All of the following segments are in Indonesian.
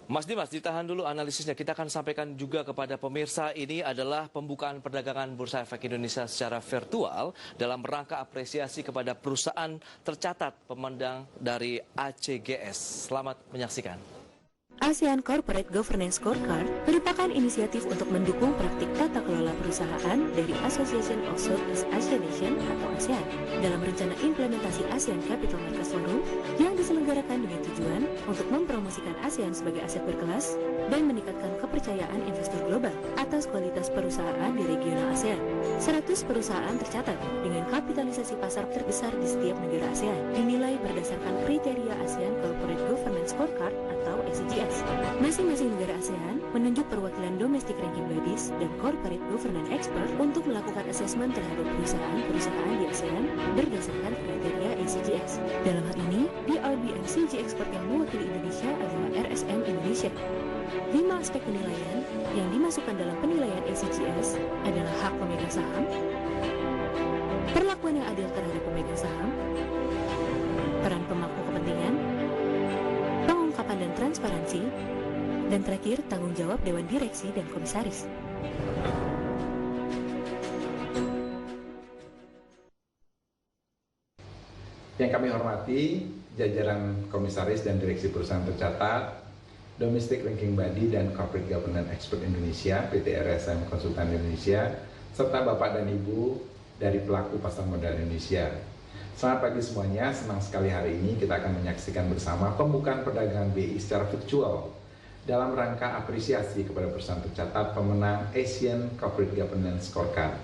Mas Dimas, ditahan dulu analisisnya. Kita akan sampaikan juga kepada pemirsa, ini adalah pembukaan perdagangan Bursa Efek Indonesia secara virtual dalam rangka apresiasi kepada perusahaan tercatat pemandang dari ACGS. Selamat menyaksikan. ASEAN Corporate Governance Scorecard merupakan inisiatif untuk mendukung praktik tata kelola perusahaan dari Association of Southeast Asian Nation atau ASEAN dalam rencana implementasi ASEAN Capital Markets Forum yang diselenggarakan dengan tujuan untuk mempromosikan ASEAN sebagai aset berkelas dan meningkatkan kepercayaan investor global atas kualitas perusahaan di regional ASEAN. 100 perusahaan tercatat dengan kapitalisasi pasar terbesar di setiap negara ASEAN dinilai berdasarkan kriteria ASEAN Corporate Governance Scorecard atau ACGS. Masing-masing negara ASEAN menunjuk perwakilan domestic ranking bodies dan corporate governance expert untuk melakukan asesmen terhadap perusahaan-perusahaan di ASEAN berdasarkan kriteria ACGS. Dalam hal ini, BRB CG Expert yang mewakili Indonesia adalah RSM Indonesia. 5 aspek penilaian yang dimasukkan dalam penilaian ACGS adalah hak pemegang saham, perlakuan yang adil terhadap pemegang saham, peran pemangku kepentingan, pengungkapan dan transparansi, dan terakhir tanggung jawab Dewan Direksi dan Komisaris. Yang kami hormati jajaran Komisaris dan Direksi Perusahaan Tercatat, Domestic Ranking Body dan Corporate Governance Expert Indonesia, PT RSM Konsultan Indonesia, serta Bapak dan Ibu dari pelaku pasar modal Indonesia. Selamat pagi semuanya, senang sekali hari ini kita akan menyaksikan bersama pembukaan perdagangan BI secara virtual dalam rangka apresiasi kepada perusahaan tercatat pemenang Asian Corporate Governance Scorecard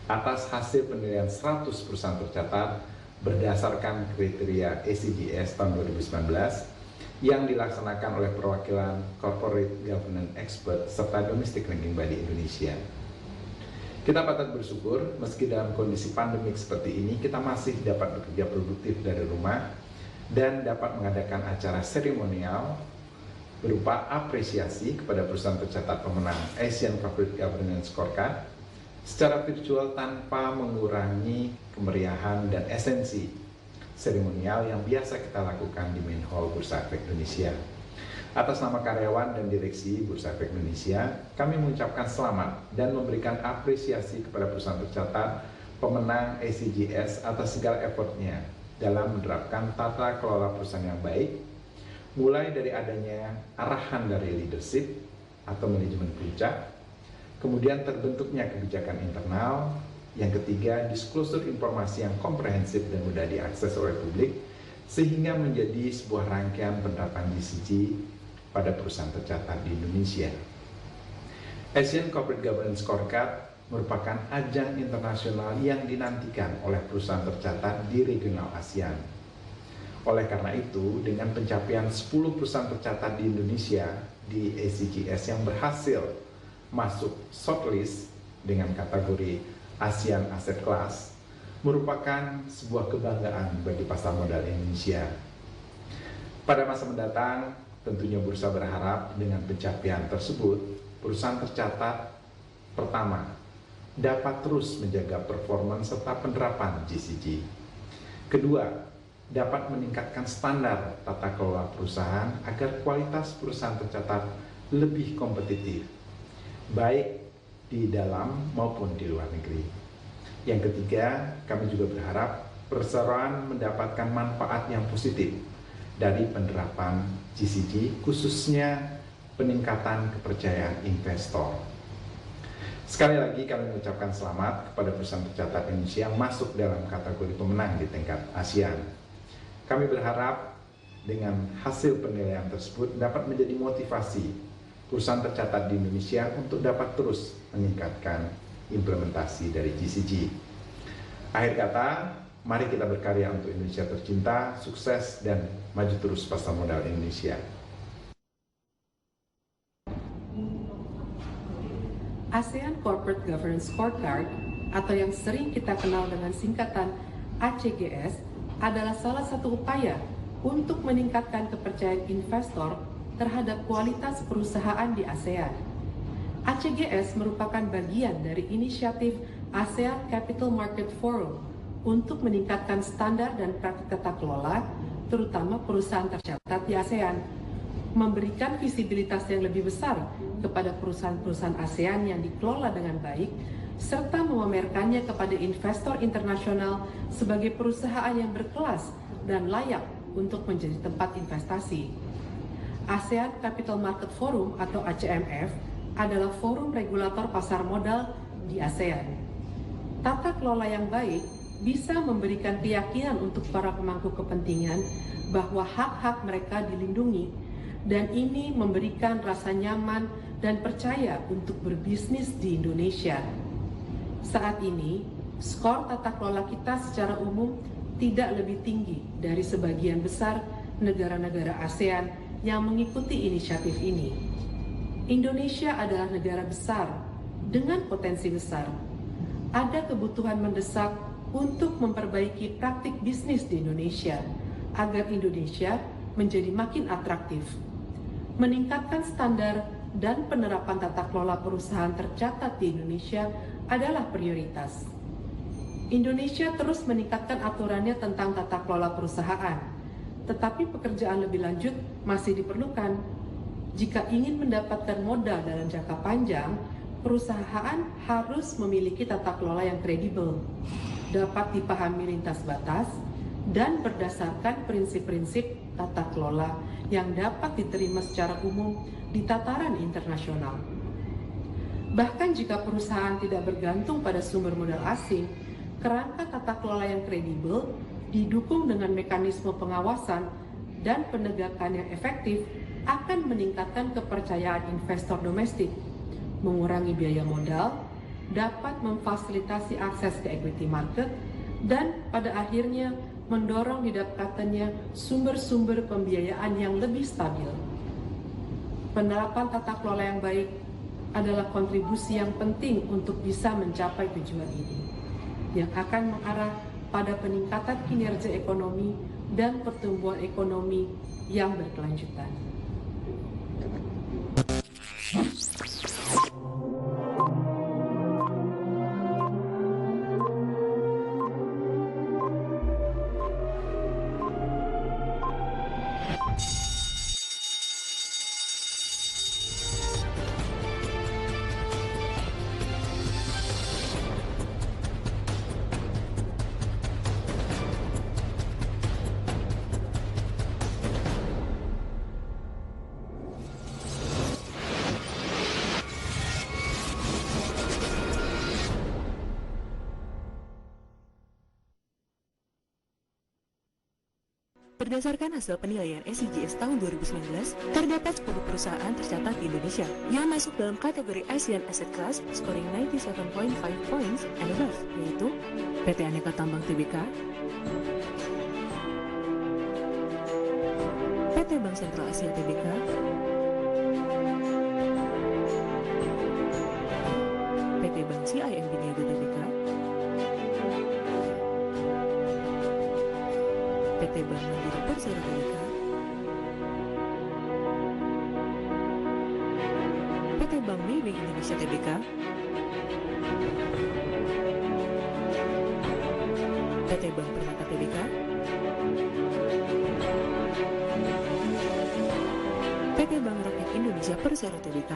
atas hasil penilaian 100 perusahaan tercatat berdasarkan kriteria ACGS tahun 2019 yang dilaksanakan oleh perwakilan Corporate Governance Expert serta Domestic Ranking Body Indonesia. Kita patut bersyukur meski dalam kondisi pandemik seperti ini kita masih dapat bekerja produktif dari rumah dan dapat mengadakan acara seremonial berupa apresiasi kepada perusahaan tercatat pemenang Asian Corporate Governance Scorecard secara virtual tanpa mengurangi kemeriahan dan esensi seremonial yang biasa kita lakukan di main hall Bursa Efek Indonesia. Atas nama karyawan dan direksi Bursa Efek Indonesia, kami mengucapkan selamat dan memberikan apresiasi kepada perusahaan tercatat pemenang ACGS atas segala effortnya dalam menerapkan tata kelola perusahaan yang baik, mulai dari adanya arahan dari leadership atau manajemen puncak, kemudian terbentuknya kebijakan internal, yang ketiga disclosure informasi yang komprehensif dan mudah diakses oleh publik, sehingga menjadi sebuah rangkaian penerapan GCG pada perusahaan tercatat di Indonesia. Asian Corporate Governance Scorecard merupakan ajang internasional yang dinantikan oleh perusahaan tercatat di regional ASEAN. Oleh karena itu, dengan pencapaian 10 perusahaan tercatat di Indonesia di ACGS yang berhasil masuk shortlist dengan kategori ASEAN Asset Class merupakan sebuah kebanggaan bagi pasar modal Indonesia. Pada masa mendatang, tentunya bursa berharap dengan pencapaian tersebut, perusahaan tercatat pertama dapat terus menjaga performance serta penerapan GCG. Kedua, dapat meningkatkan standar tata kelola perusahaan agar kualitas perusahaan tercatat lebih kompetitif, baik di dalam maupun di luar negeri. Yang ketiga, kami juga berharap perseroan mendapatkan manfaat yang positif dari penerapan GCG, khususnya peningkatan kepercayaan investor. Sekali lagi kami mengucapkan selamat kepada perusahaan tercatat Indonesia yang masuk dalam kategori pemenang di tingkat ASEAN. Kami berharap dengan hasil penilaian tersebut dapat menjadi motivasi perusahaan tercatat di Indonesia untuk dapat terus meningkatkan implementasi dari GCG. Akhir kata, mari kita berkarya untuk Indonesia tercinta, sukses dan maju terus pasar modal Indonesia. ASEAN Corporate Governance Scorecard atau yang sering kita kenal dengan singkatan ACGS adalah salah satu upaya untuk meningkatkan kepercayaan investor terhadap kualitas perusahaan di ASEAN. ACGS merupakan bagian dari inisiatif ASEAN Capital Market Forum untuk meningkatkan standar dan praktik tata kelola, terutama perusahaan tercatat di ASEAN. memberikan visibilitas yang lebih besar kepada perusahaan-perusahaan ASEAN yang dikelola dengan baik, serta memamerkannya kepada investor internasional sebagai perusahaan yang berkelas dan layak untuk menjadi tempat investasi. ASEAN Capital Market Forum atau ACMF adalah forum regulator pasar modal di ASEAN. Tata kelola yang baik bisa memberikan keyakinan untuk para pemangku kepentingan bahwa hak-hak mereka dilindungi, dan ini memberikan rasa nyaman dan percaya untuk berbisnis di Indonesia. Saat ini, skor tata kelola kita secara umum tidak lebih tinggi dari sebagian besar negara-negara ASEAN yang mengikuti inisiatif ini. Indonesia adalah negara besar dengan potensi besar. Ada kebutuhan mendesak untuk memperbaiki praktik bisnis di Indonesia agar Indonesia menjadi makin atraktif. Meningkatkan standar dan penerapan tata kelola perusahaan tercatat di Indonesia adalah prioritas. Indonesia terus meningkatkan aturannya tentang tata kelola perusahaan, tetapi pekerjaan lebih lanjut masih diperlukan. Jika ingin mendapatkan modal dalam jangka panjang, perusahaan harus memiliki tata kelola yang kredibel, dapat dipahami lintas batas, dan berdasarkan prinsip-prinsip tata kelola yang dapat diterima secara umum di tataran internasional. Bahkan jika perusahaan tidak bergantung pada sumber modal asing, kerangka tata kelola yang kredibel didukung dengan mekanisme pengawasan dan penegakan yang efektif akan meningkatkan kepercayaan investor domestik, mengurangi biaya modal, dapat memfasilitasi akses ke equity market, dan pada akhirnya mendorong didapatkannya sumber-sumber pembiayaan yang lebih stabil. Penerapan tata kelola yang baik adalah kontribusi yang penting untuk bisa mencapai tujuan ini, yang akan mengarah pada peningkatan kinerja ekonomi dan pertumbuhan ekonomi yang berkelanjutan. Berdasarkan hasil penilaian SCGS tahun 2019, terdapat 10 perusahaan tercatat di Indonesia yang masuk dalam kategori ASEAN Asset Class scoring 97.5 points and above, yaitu PT Aneka Tambang Tbk, PT Bank Sentral Asia Tbk, PT Bank CIMB Niaga Tbk, PT Bank Mandiri Persero Tbk, PT Bank Maybank Indonesia Tbk, PT Bank Permata Tbk, PT Bank Rakyat Indonesia Persero Tbk,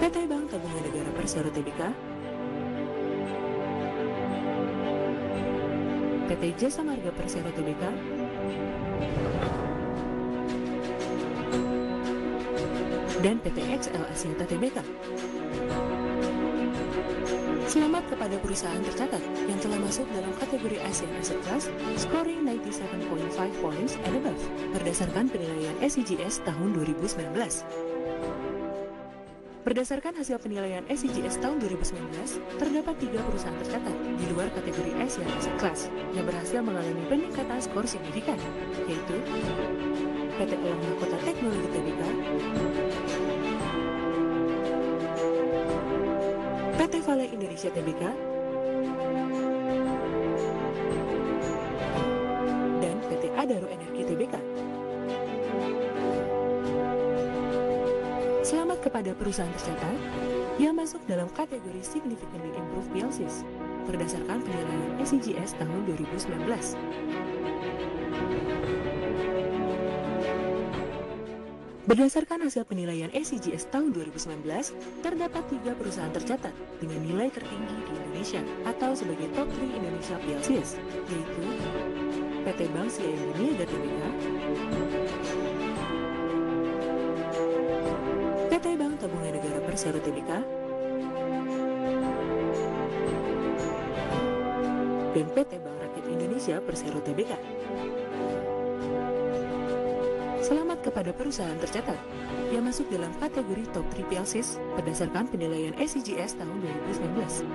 PT Bank Tabungan Negara Persero Tbk, PT Jasa Marga Persero Tbk, dan PT XL Axiata Tbk. Selamat kepada perusahaan tercatat yang telah masuk dalam kategori ASEAN Asset Class scoring 97.5 points and above berdasarkan penilaian SCGS tahun 2019. Berdasarkan hasil penilaian SCGS tahun 2019, terdapat 3 perusahaan tercatat di luar kategori ASEAN Asset Class yang berhasil mengalami peningkatan skor signifikan, yaitu PT Elang Mahkota Teknologi Tbk, PT Vale Indonesia Tbk, dan PT Adaro Energi Tbk. Selamat kepada perusahaan tercatat yang masuk dalam kategori Significantly Improved PLCs berdasarkan penilaian SCGS tahun 2019. Berdasarkan hasil penilaian SCGS tahun 2019, terdapat 3 perusahaan tercatat dengan nilai tertinggi di Indonesia atau sebagai top 3 Indonesia PLCs, yaitu PT Bank CIMB Niaga Tbk, PT Bank Tabungan Negara Persero Tbk, dan PT Bank Rakyat Indonesia Persero Tbk. Selamat kepada perusahaan tercatat yang masuk dalam kategori top 3 PLCs berdasarkan penilaian SCGS tahun 2019.